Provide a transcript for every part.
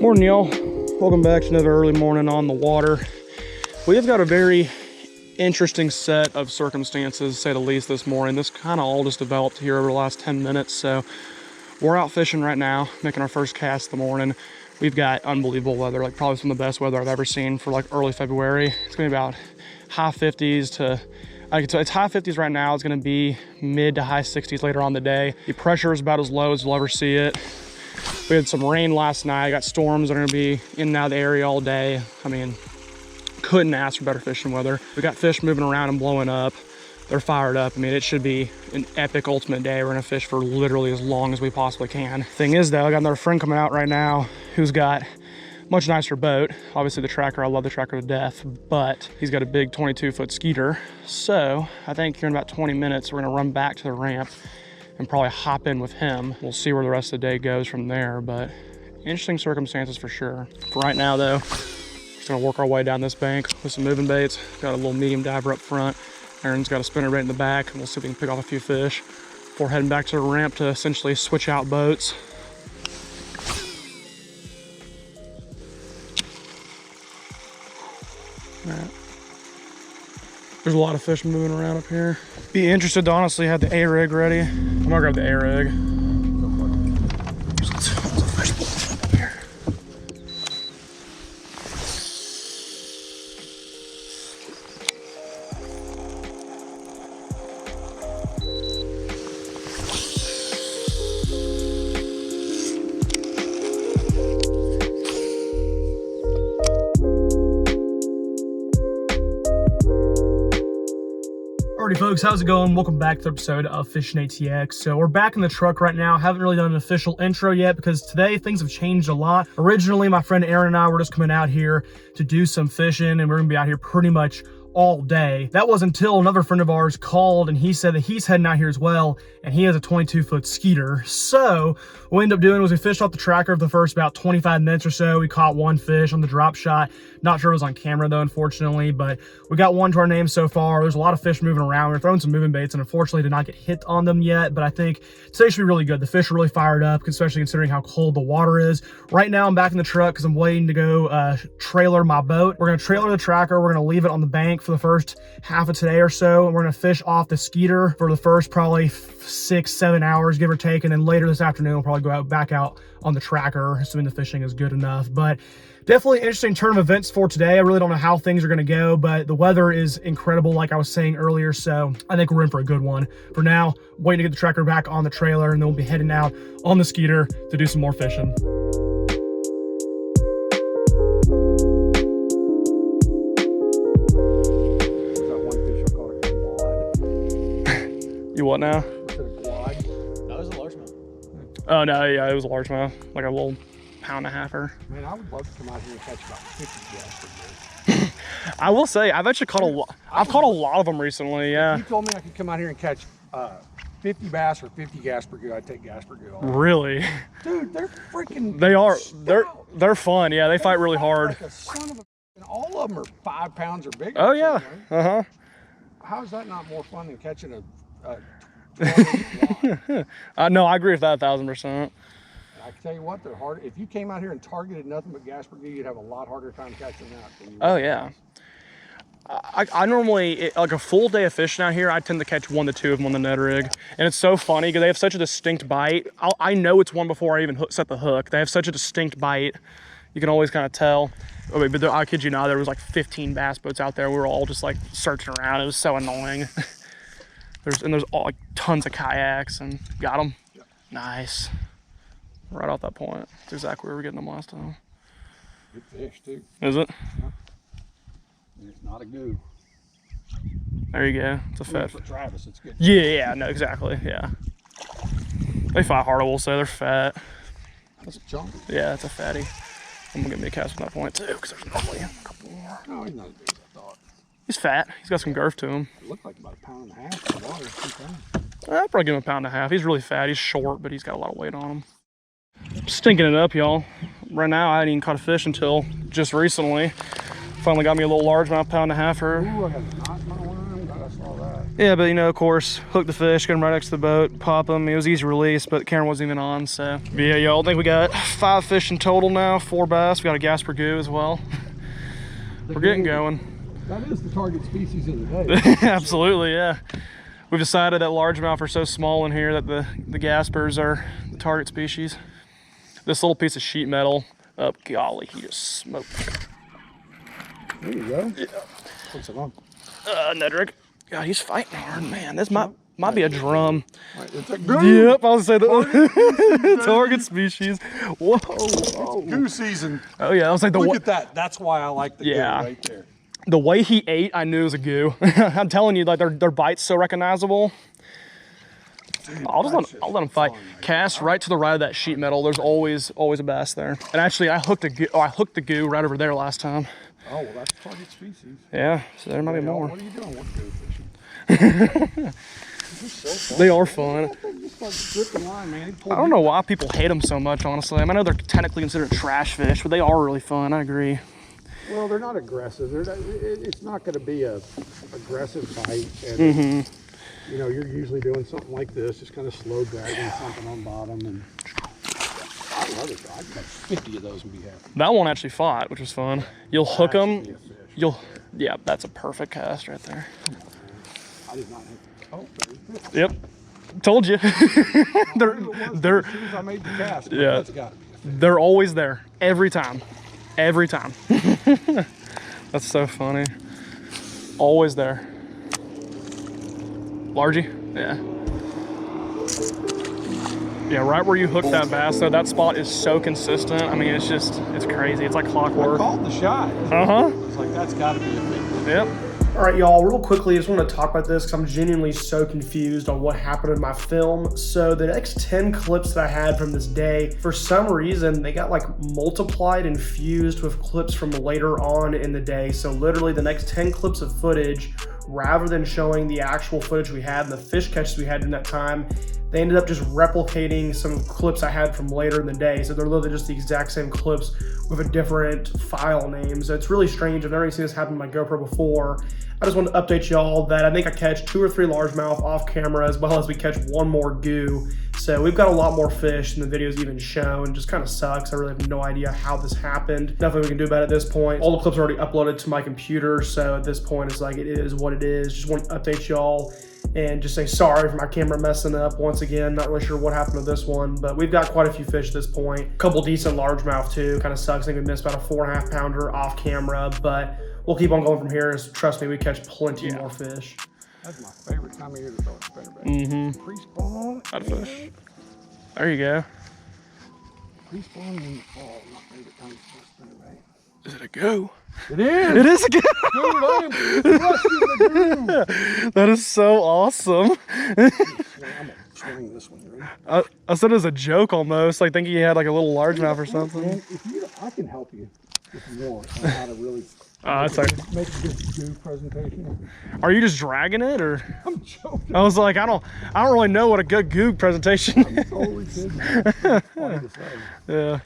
Morning, y'all. Welcome back to another early morning on the water. We have got a very interesting set of circumstances, to say the least, this morning. This kind of all just developed here over the last 10 minutes. So we're out fishing right now, making our first cast of the morning. We've got unbelievable weather, like probably some of the best weather I've ever seen for like early February. It's gonna be about high 50s to, it's high 50s right now. It's gonna be mid to high 60s later on the day. The pressure is about as low as you'll ever see it. We had some rain last night. Got storms that are gonna be in and out of the area all day. I mean, couldn't ask for better fishing weather. We got fish moving around and blowing up. They're fired up. I mean, it should be an epic ultimate day. We're gonna fish for literally as long as we possibly can. Thing is though, I got another friend coming out right now who's got a much nicer boat. Obviously the Tracker, I love the Tracker to death, but he's got a big 22-foot skeeter. So I think here in about 20 minutes, we're gonna run back to the ramp and probably hop in with him. We'll see where the rest of the day goes from there, but interesting circumstances for sure. For right now though, just gonna work our way down this bank with some moving baits. Got a little medium diver up front. Aaron's got a spinner bait in the back, and we'll see if we can pick off a few fish before heading back to the ramp to essentially switch out boats. All right. There's a lot of fish moving around up here. Be interested to honestly have the A-rig ready. I'm gonna grab the A-rig. There's tons of fish blowing up here. Alrighty folks, how's it going? Welcome back to the episode of Fishing ATX. So we're back in the truck right now. Haven't really done an official intro yet because today things have changed a lot. Originally, my friend Aaron and I were just coming out here to do some fishing, and we're gonna be out here pretty much all day. That was until another friend of ours called and he said that he's heading out here as well, and he has a 22-foot skeeter. So what we ended up doing was we fished off the Tracker for the first about 25 minutes or so. We caught one fish on the drop shot. Not sure it was on camera though, unfortunately, but we got one to our name so far. There's a lot of fish moving around. We're throwing some moving baits and unfortunately did not get hit on them yet, but I think today should be really good. The fish are really fired up, especially considering how cold the water is. Right now I'm back in the truck because I'm waiting to go trailer my boat. We're gonna trailer the Tracker. We're gonna leave it on the bank for the first half of today or so, and we're gonna fish off the skeeter for the first probably 6-7 hours, give or take, and then later this afternoon we'll probably go back out on the Tracker, assuming the fishing is good enough. But definitely interesting turn of events for today. I really don't know how things are gonna go, but the weather is incredible, like I was saying earlier, so I think we're in for a good one. For now, waiting to get the Tracker back on the trailer, and then we'll be heading out on the skeeter to do some more fishing. You what now? Was it a quad? No, it was a largemouth. Oh no, yeah, it was a largemouth, like a little pound-and-a-halfer. Man, I would love to come out here and catch about 50 Gasper Goos. I will say, I've actually caught a lot. I've caught a lot of them recently. Yeah. If you told me I could come out here and catch 50 bass or 50 Gasper Goo, I'd take Gasper Goo. Really? Dude, they're freaking. They are. Stout. They're fun. Yeah, they fight really hard. Like a son of a. And all of them are 5 pounds or bigger. Oh yeah. How is that not more fun than catching a 12-inch rod? No, I agree with that 1000%. I can tell you what, they're hard. If you came out here and targeted nothing but Gasper Goo, you'd have a lot harder time catching that than you would. Oh yeah. I normally, like a full day of fishing out here, I tend to catch 1 to 2 of them on the Ned rig. And it's so funny because they have such a distinct bite. I know it's one before I even set the hook. They have such a distinct bite. You can always kind of tell. Oh, wait, but I kid you not, there was like 15 bass boats out there. We were all just like searching around. It was so annoying. there's all like tons of kayaks, and got them. Yep. Nice. Right off that point. That's exactly where we were getting them last time. Good fish too. Is it? Yeah. It's not a goo. There you go. It's a fat. For Travis, it's good. Yeah, no, exactly. Yeah. They fight hard, I will say. They're fat. That's a chunk. Yeah, it's a fatty. I'm gonna get me a cast from that point too, because there's probably a couple more. No, he's not as big as I thought. He's fat. He's got some girth to him. It looked like about 1.5 pounds in the water. I'd probably give him 1.5 pounds. He's really fat. He's short, but he's got a lot of weight on him. Stinking it up, y'all. Right now, I hadn't even caught a fish until just recently. Finally got me a little largemouth 1.5 pounder. Ooh, I got a knot in my worm. I saw right. Yeah, but you know, of course, hook the fish, get them right next to the boat, pop them. It was easy release, but the camera wasn't even on, so. But yeah, y'all, I think we got 5 fish in total now, 4 bass. We got a Gasper Goo as well. We're getting going. That is the target species of the day. Absolutely, yeah. We've decided that largemouth are so small in here that the Gaspers are the target species. This little piece of sheet metal, oh golly, he just smoked. There you go. Yeah. What's it on? Nedrick. God, he's fighting hard, man. This might be a drum. Right, it's a goose. Yep, I was saying the target species. Whoa. Oh, goose season. Oh yeah, I was like Look at that. That's why I like the goo right there. The way he ate, I knew it was a goo. I'm telling you, like their bite's so recognizable. Dude, I'll let them fight. Cast right to the right of that sheet metal. There's always a bass there. And actually, I hooked the goo right over there last time. Oh, well, that's target species. Yeah, so there might be more. What are you doing with goo fishing? They are fun. I don't know why people hate them so much, honestly. I mean, I know they're technically considered trash fish, but they are really fun. I agree. Well, they're not aggressive. It's not going to be a aggressive bite. And, you know, you're usually doing something like this, just kind of slow dragging something on bottom. And I love it. I'd catch 50 of those and be happy. That one actually fought, which was fun. You'll hook them. Yeah, that's a perfect cast right there. I did not hit. Oh, yep. Told you. they're as soon as I made the cast. Yeah. They're always there every time. Every time. That's so funny. Always there. Largy? Yeah. Yeah, right where you hook that bass, though, that spot is so consistent. I mean, it's crazy. It's like clockwork. I called the shot. It's like, that's got to be a big. Yep. All right, y'all, real quickly, I just want to talk about this because I'm genuinely so confused on what happened in my film. So the next 10 clips that I had from this day, for some reason, they got like multiplied and fused with clips from later on in the day. So literally the next 10 clips of footage, rather than showing the actual footage we had and the fish catches we had in that time, they ended up just replicating some clips I had from later in the day. So they're literally just the exact same clips with a different file name. So it's really strange. I've never seen this happen on my GoPro before. I just wanted to update y'all that I think I catch 2 or 3 largemouth off camera, as well as we catch 1 more goo. So we've got a lot more fish than the video's even shown. Just kind of sucks. I really have no idea how this happened. Nothing we can do about it at this point. All the clips are already uploaded to my computer. So at this point, it's like, it is what it is. Just want to update y'all and just say sorry for my camera messing up once again. Not really sure what happened to this one, but we've got quite a few fish at this point. A couple decent largemouth too. Kind of sucks. I think we missed about a 4.5 pounder off camera, but we'll keep on going from here. Trust me, we catch plenty more fish. That's my favorite time of year to throw a spinnerbait. Pre-spawn. I'd fish. There you go. Pre-spawn in the fall. My favorite time to throw a spinnerbait. Is it a go? It is. It is a go. Dude, I am crushing the goo. That is so awesome. I'm gonna swing this one. Right? I said it was a joke almost, like thinking you had like a little largemouth or something. Man, I can help you if you want on how to really That's like, make a good goo presentation. are you just dragging it, or? I'm joking. I was like, I don't really know what a good goo presentation. I'm totally kidding. It's funny to say. Yeah,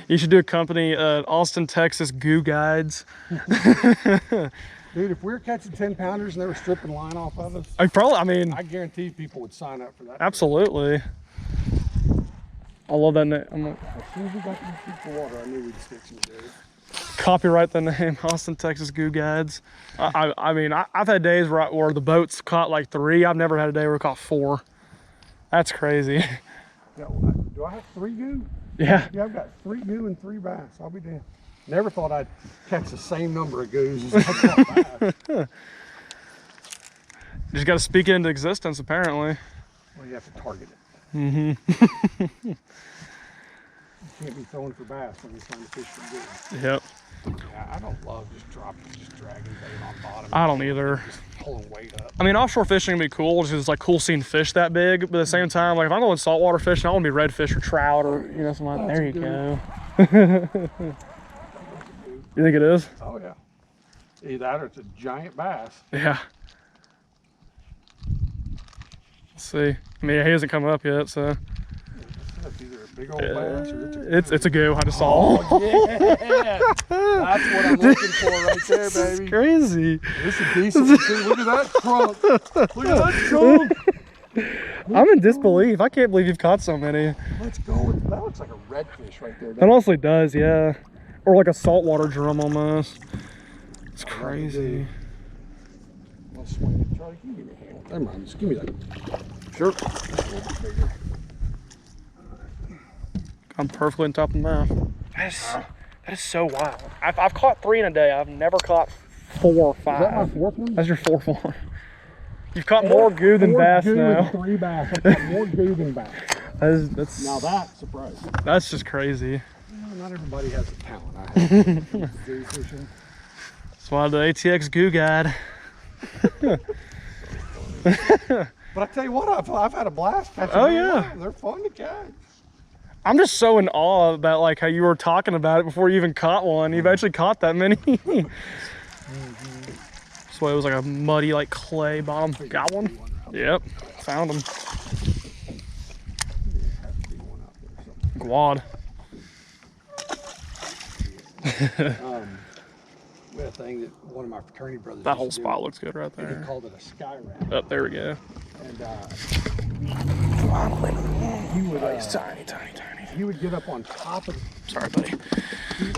you should do a company, Austin, Texas Goo Guides. Dude, if we were catching 10 pounders and they were stripping line off of us, I mean, I guarantee people would sign up for that. absolutely. I love that name. As soon as we got these deep water, I knew we'd stick some goo. Copyright the name, Austin, Texas Goo Guides. I mean, I've had days where the boats caught like 3. I've never had a day where it caught 4. That's crazy. Yeah, do I have 3 goo? Yeah. Yeah, I've got 3 goo and 3 bass. I'll be damned. Never thought I'd catch the same number of goos as I caught bass. You just got to speak it into existence, apparently. Well, you have to target it. Mm-hmm. You can't be throwing for bass when you're trying to fish for goo. Yep. Yeah, I don't love just dragging bait on bottom. I don't either. Just pulling weight up. I mean, offshore fishing can be cool because it's like cool seeing fish that big, but at the same time, like if I'm going saltwater fishing, I want to be redfish or trout or, you know, something like that. There you go. You think it is? Oh, yeah. Either that or it's a giant bass. Yeah. Let's see. I mean, he hasn't come up yet, so. That's either a big old bass or it's a goo. I just saw. Oh, yeah. That's what I'm looking for right there, baby. It's crazy. This is decent. Look at that trunk. Look at that trunk. I'm in disbelief. I can't believe you've caught so many. Let's go. That looks like a redfish right there. That honestly does, yeah. Or like a saltwater drum almost. It's crazy. Let's swing it. Charlie, can you give me a hand? Never mind. Just give me that. Sure. That's a little bit bigger. I'm perfectly on top of the mouth. That is so wild. I've caught 3 in a day. I've never caught 4 or 5. Is that my 4th one? That's your 4th one. You've caught more goo than bass goo now. And 3 bass. I've caught more goo than bass. That's now that's surprising. That's just crazy. Well, not everybody has the talent I have. Goo fishing. That's why the ATX Goo guide. But I tell you what, I've had a blast catching them. Oh yeah, they're fun to catch. I'm just so in awe about like how you were talking about it before you even caught one. You've actually caught that many. So it was like a muddy, like clay bottom. Got one? Yep, found him. Guad. We had a thing that one of my fraternity brothers. That whole spot looks good right there. He called it a sky rat. Oh, there we go. And He would, he's tiny. he would get up on top of. Sorry, buddy.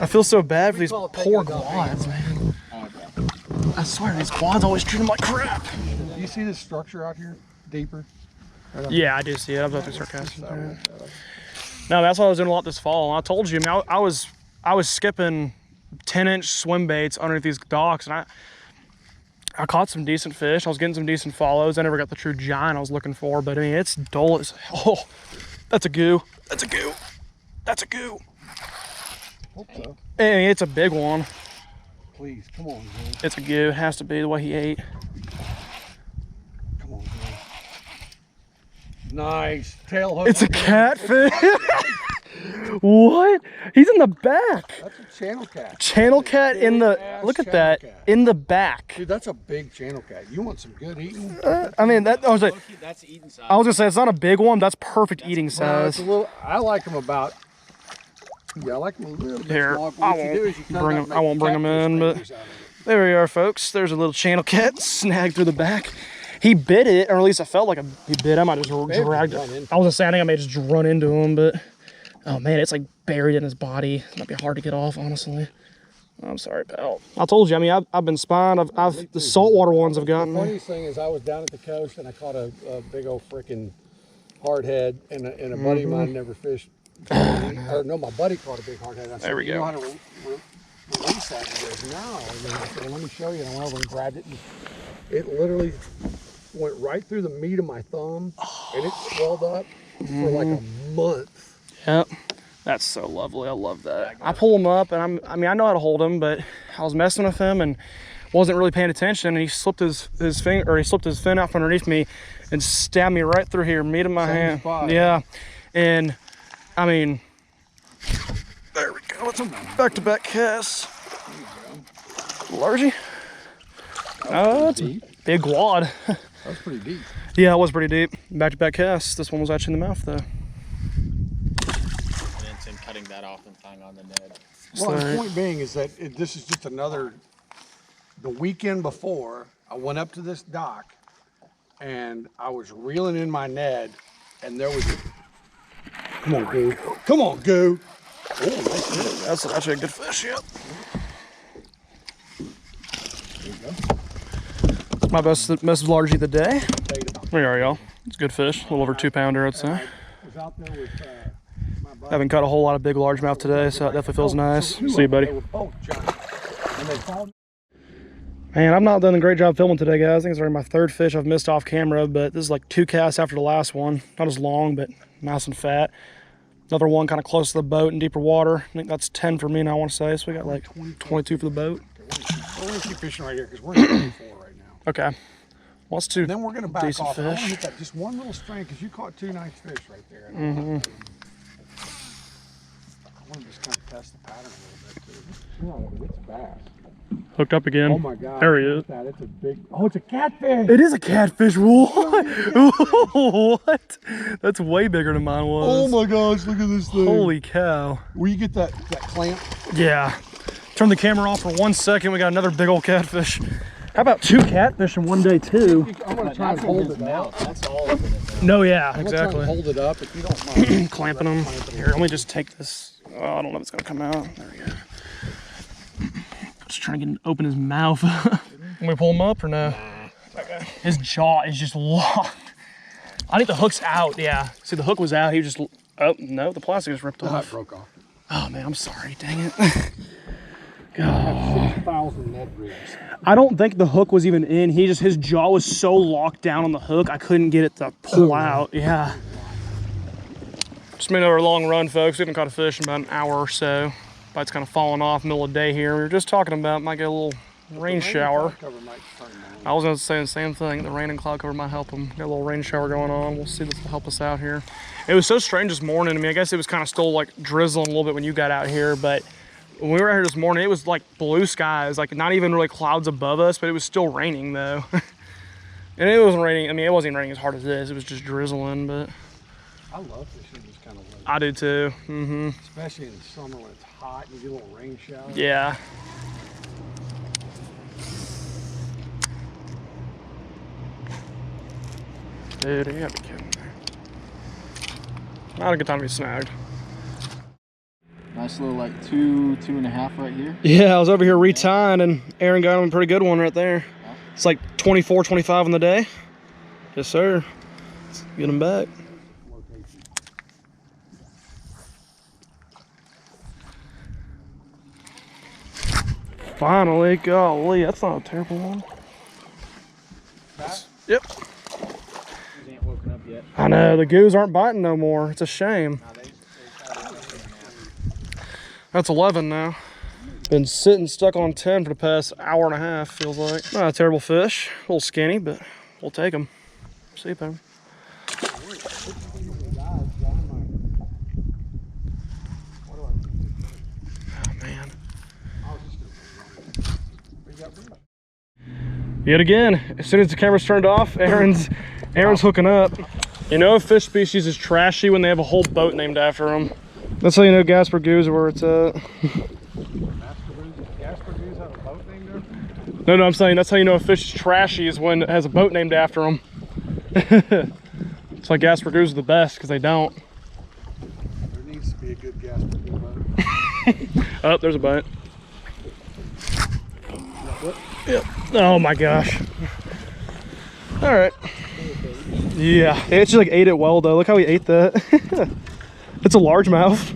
I feel so bad for these poor quads, man. I swear, these quads always treat them like crap. Do you see this structure out here deeper? Yeah, I do see it. I was about to be sarcastic. No, that's what I was doing a lot this fall. And I told you, I mean, I was skipping 10-inch swim baits underneath these docks, and I caught some decent fish. I was getting some decent follows. I never got the true giant I was looking for, but I mean, it's dull as hell. Oh, that's a goo. That's a goo. That's a goo. Hope so. I mean, it's a big one. Please, come on, man. It's a goo. It has to be the way he ate. Come on, man. Nice tail hook. It's a catfish. What? He's in the back. That's a channel cat. Channel cat in the, look at that, in the back. Dude, that's a big channel cat. You want some good eating? I mean, that I was like, That's eating size. I was gonna say it's not a big one. That's perfect eating Well, size. it's a little, I like them about. Yeah, I like them a little bit Here, small. I won't bring them in, but there we are, folks. There's a little channel cat snagged through the back. He bit it, or at least I felt like he bit him. I just dragged it. I was saying, I think I may just run into him, but oh man, it's like buried in his body. It might be hard to get off, honestly. I'm sorry, pal. I told you, I mean, I've been spying. The saltwater ones I've gotten. The funniest thing is I was down at the coast and I caught a big old freaking hardhead, and a buddy of mine never fished. Or no, my buddy caught a big hardhead. I said, There we you go. know how to release that? He goes, no. And then I said, well, let me show you. And I went over and grabbed it, and it literally went right through the meat of my thumb, and it swelled up for like a month. Yep. That's so lovely. I love that. I pull him up, and I mean, I know how to hold him, but I was messing with him and wasn't really paying attention, and he slipped his finger, or he slipped his fin out from underneath me and stabbed me right through here, meat of my hand. Spot. Yeah. And I mean, there we go. It's a back-to-back cast. Largy. Oh, it's a big wad. That was pretty deep. Yeah, it was pretty deep. Back-to-back cast. This one was actually in the mouth, though. And cutting that off and tying on the Ned. Well, the point being is that this is just another. The weekend before, I went up to this dock, and I was reeling in my Ned, and there was a. Come on, Goo. Come on, Goo. Oh, nice fish. That's actually a good fish, yep. There you go. It's my best largie of the day. Bait him. There you are, y'all. It's a good fish. A little over 2-pounder, I'd say. I was out there with my buddy. Haven't caught a whole lot of big largemouth today, so that definitely feels nice. So See you, buddy. They were both giant. And they called. Man, I've not done a great job filming today, guys. I think it's already my 3rd fish I've missed off camera, but this is like 2 casts after the last one. Not as long, but nice and fat. Another one kind of close to the boat in deeper water. I think that's 10 for me now, I want to say. So we got like 22 for the boat. We're going to keep fishing right here because we're in 24 right now. Okay. Well, let's do And then we're going to back decent off. I want to fish. hit that just one little string because you caught 2 nice fish right there. I want to just kind of test the pattern a little bit too. No, it's bass. Hooked up again. Oh my God. There he is. Look at that. It's a big, oh, it's a catfish. There he is. Look at that. It's a big, oh, it's a catfish. It is a catfish. What? What? That's way bigger than mine was. Oh my gosh, look at this thing. Holy cow. Will you get that clamp? Yeah. Turn the camera off for 1 second. We got another big old catfish. How about 2 catfish in one day too? I'm gonna try and hold it out. That's all of it. No, yeah, I'm gonna try exactly. and hold it up if you don't mind. Clamping them. Here, let me just take this. Oh, I don't know if it's gonna come out. There we go. Just trying to get him to open his mouth. Can we pull him up or no? Okay. His jaw is just locked. I think the hook's out. Yeah. See, the hook was out. He was just. Oh no, the plastic is ripped off. It broke off. Oh man, I'm sorry. Dang it. I have 6,000 Ned rigs. I don't think the hook was even in. His jaw was so locked down on the hook, I couldn't get it to pull out. Yeah. Just made another long run, folks. We haven't caught a fish in about an hour or so. Bite's kind of falling off middle of the day here. We were just talking about might get a little rain shower. I was going to say the same thing. The rain and cloud cover might help them. Got a little rain shower going on. We'll see if this will help us out here. It was so strange this morning. I mean, I guess it was kind of still like drizzling a little bit when you got out here, but when we were out here this morning, it was like blue skies, like not even really clouds above us, but it was still raining though. And it wasn't raining, I mean, it wasn't even raining as hard as this. It was just drizzling, but. I love fishing this kind of weather. I do too. Mm-hmm. Especially in the summer when it's hot and you get a little rain shower. Yeah. Dude, you gotta be kidding me. Not a good time to be snagged. Nice little like 2.5 right here. Yeah, I was over here retying and Aaron got him a pretty good one right there. It's like 24, 25 on the day. Yes, sir. Let's get him back. Finally, golly, that's not a terrible one. Yep. These ain't woken up yet. I know, the goos aren't biting no more. It's a shame. That's 11 now. Been sitting stuck on 10 for the past hour and a half, feels like. Not a terrible fish. A little skinny, but we'll take them. See you, Pam. Oh, man. Yet again, as soon as the camera's turned off, Aaron's hooking up. You know a fish species is trashy when they have a whole boat named after them. That's how you know Gasper Goos are where it's at. Gasper Goos have a boat named after him? No, I'm saying that's how you know a fish is trashy is when it has a boat named after them. It's like Gasper Goos are the best because they don't. There needs to be a good Gasper Goo boat. Oh, there's a bite. Yep. Oh my gosh. All right. Yeah, it just like ate it well though. Look how he ate that. It's a largemouth.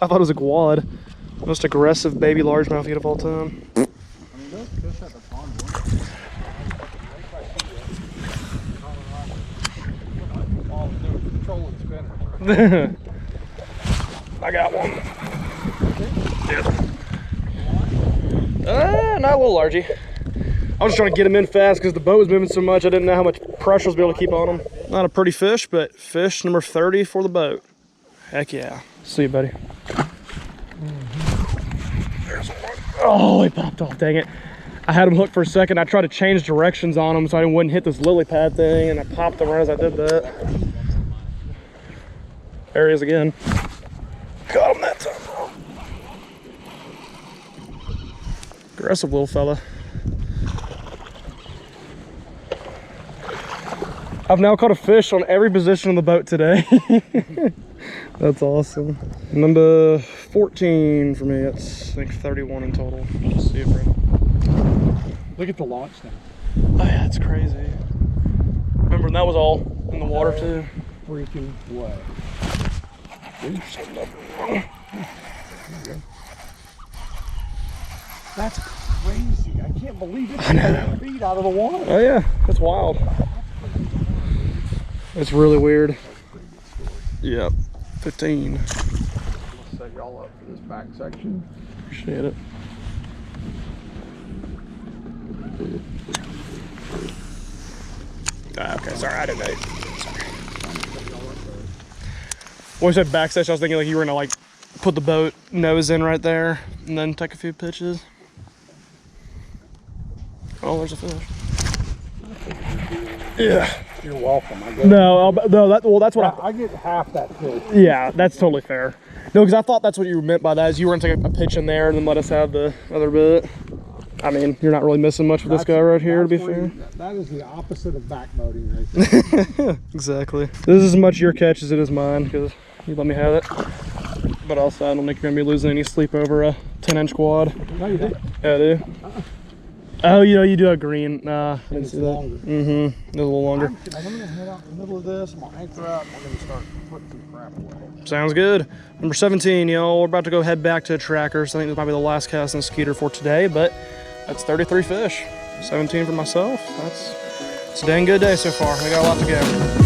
I thought it was a quad. Most aggressive baby largemouth you get of all time. I mean, those fish at the pond I got one. Yep. Not a little largy. I was just trying to get him in fast because the boat was moving so much. I didn't know how much pressure I was able to keep on him. Not a pretty fish, but fish number 30 for the boat. Heck yeah. See you, buddy. There's one. Oh, he popped off, dang it. I had him hooked for a second. I tried to change directions on him so I wouldn't hit this lily pad thing, and I popped him right as I did that. There he is again. Got him that time. Aggressive little fella. I've now caught a fish on every position on the boat today. That's awesome. Number 14 for me. That's I think 31 in total. Let's see if we're... Look at the launch now. Oh yeah, it's crazy. Remember, that was all in the water too. Freaking way. That's crazy. I can't believe it's 10 feet out of the water. Oh yeah, that's wild. It's really weird. Yep, 15. Let's set y'all up for this back section. Appreciate it. Okay, sorry, I didn't know. Sorry. When you said back section, I was thinking like you were gonna like put the boat nose in right there and then take a few pitches. Oh, there's a fish. Yeah. You're welcome. I guess. No, that's what I get half that fish. Yeah, that's totally fair. No, because I thought that's what you meant by that, is you were going to take a pitch in there and then let us have the other bit. I mean, you're not really missing much with this guy right here, to be fair. That is the opposite of backboating right there. Exactly. This is as much your catch as it is mine, because you let me have it. But also, I don't think you're going to be losing any sleep over a 10-inch quad. No, you did. Yeah, I do. Oh, you do a green. Nah, I didn't It's see that. longer. Mm-hmm. It's a little longer. I'm going to head out in the middle of this. I'm going to anchor up. I'm going to start putting some crap away. Sounds good. Number 17, y'all. We're about to go head back to the trackers. I think this might be the last cast on Skeeter for today, but that's 33 fish. 17 for myself. It's a dang good day so far. We got a lot to go.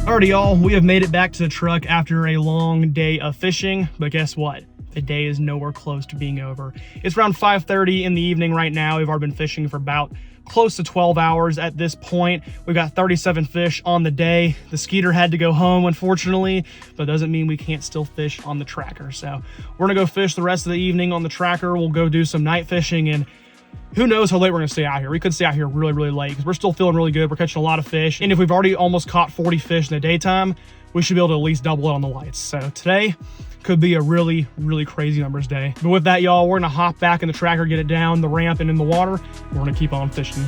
Alrighty, y'all, we have made it back to the truck after a long day of fishing, but guess what? The day is nowhere close to being over. It's around 5:30 in the evening right now. We've already been fishing for about close to 12 hours at this point. We've got 37 fish on the day. The Skeeter had to go home, unfortunately, but doesn't mean we can't still fish on the tracker. So we're gonna go fish the rest of the evening on the tracker. We'll go do some night fishing, and who knows how late we're gonna stay out here. We could stay out here really, really late because we're still feeling really good. We're catching a lot of fish. And if we've already almost caught 40 fish in the daytime, we should be able to at least double it on the lights. So today could be a really, really crazy numbers day. But with that, y'all, we're gonna hop back in the tracker, get it down the ramp and in the water. We're gonna keep on fishing.